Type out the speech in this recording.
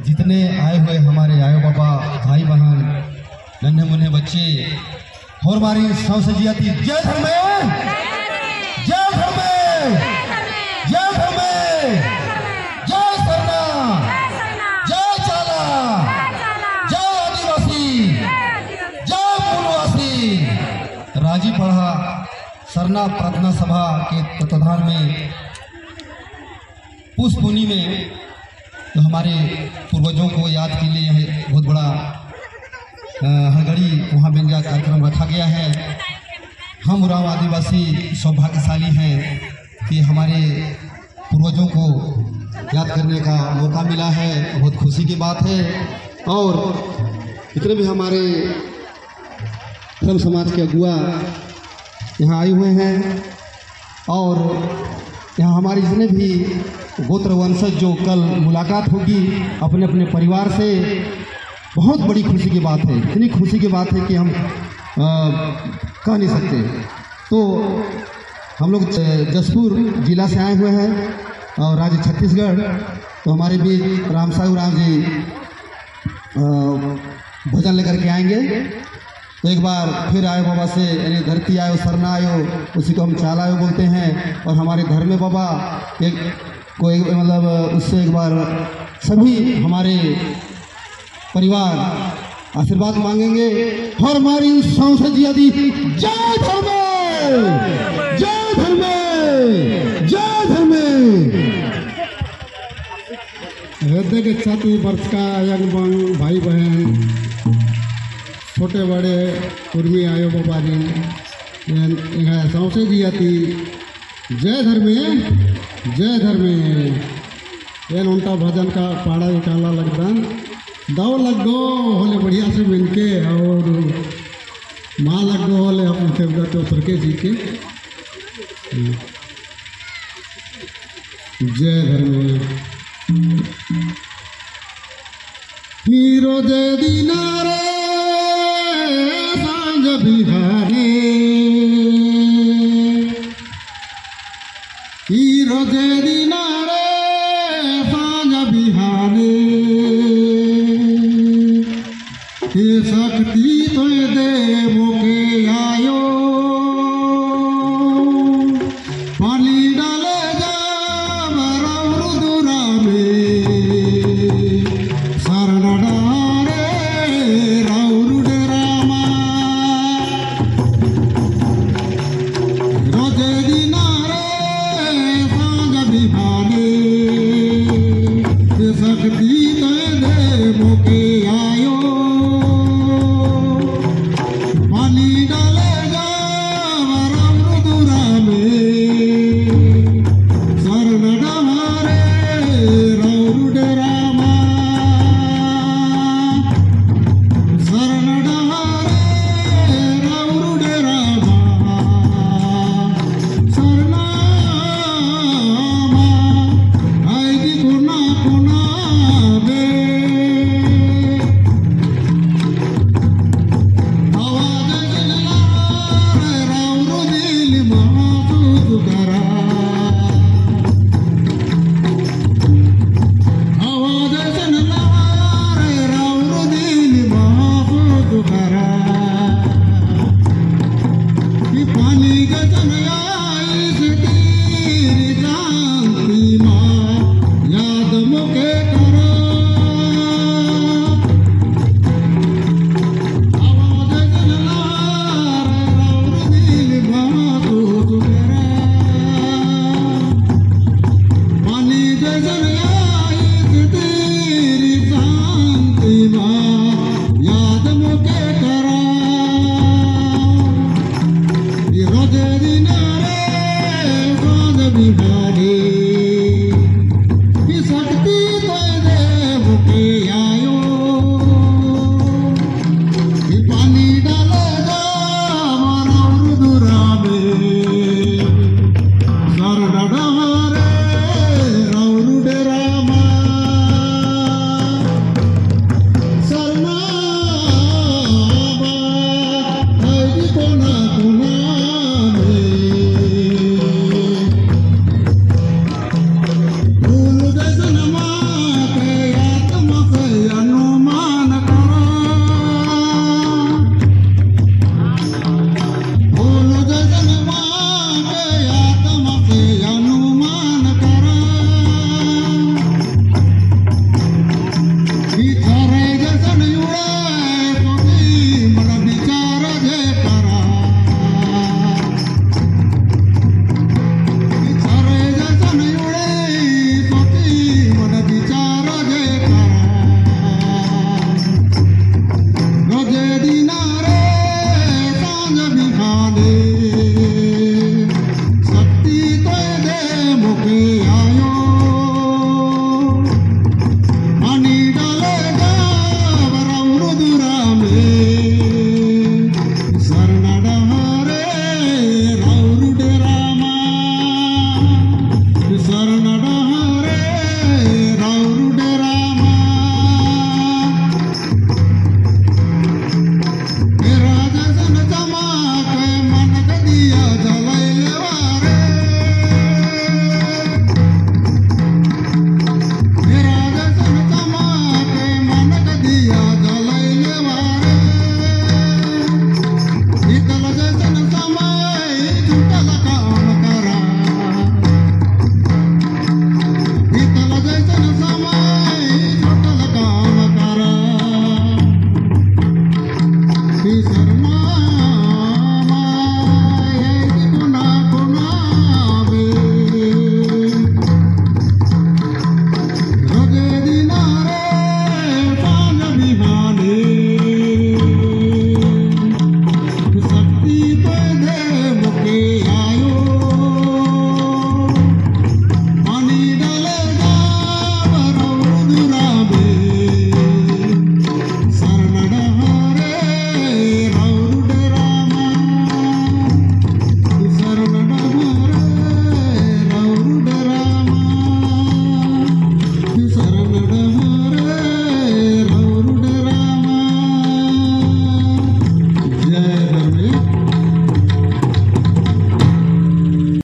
जितने आए हुए हमारे आयो बाबा भाई बहन नन्हे मुन्ने बच्चे और हमारी सौ सजियाती जय धर्म जय धर्म जय धर्म जय सरना जय चाला जय आदिवासी जय मूलवासी। राजी पढ़ा सरना प्रार्थना सभा के तत्वाधान में पुष्प पुनी में तो हमारे पूर्वजों को याद के लिए यह बहुत बड़ा हर घड़ी वहाँ व्यंग्या कार्यक्रम रखा गया है। हम उरांव आदिवासी सौभाग्यशाली हैं कि हमारे पूर्वजों को याद करने का मौका मिला है, बहुत खुशी की बात है। और इतने भी हमारे धर्म समाज के अगुआ यहाँ आए हुए हैं और यहाँ हमारे जितने भी गोत्र वंशज जो कल मुलाकात होगी अपने अपने परिवार से, बहुत बड़ी खुशी की बात है। इतनी खुशी की बात है कि हम कह नहीं सकते। तो हम लोग जसपुर जिला से आए हुए हैं और राज्य छत्तीसगढ़। तो हमारे भी राम साहू राम जी भजन लेकर के आएंगे। तो एक बार फिर आयो बाबा से, यानी धरती आयो सरना आयो, उसी को हम चाल आयो बोलते हैं। और हमारे धर्मे बाबा को मतलब उससे एक बार सभी हमारे परिवार आशीर्वाद मांगेंगे। और हमारी संसदीय जय धर्म जय धर्म जय धर्म। हृदय के छाती वर्ष का यंग भाई बहन छोटे बड़े उर्मी आयो बाबा जी सौसे जी आती जय धर्म जय धर्म। ये उनका भजन का पाड़ा निकाला लगता दाव लग गो होले बढ़िया से मिलके और माँ लग गो होले अपने फेवरेट तो के जी के जय धर्म। हीरो दे दीनारे सांझ बिहारी हीरो दे दीनारे सांझ बिहारी शक्ति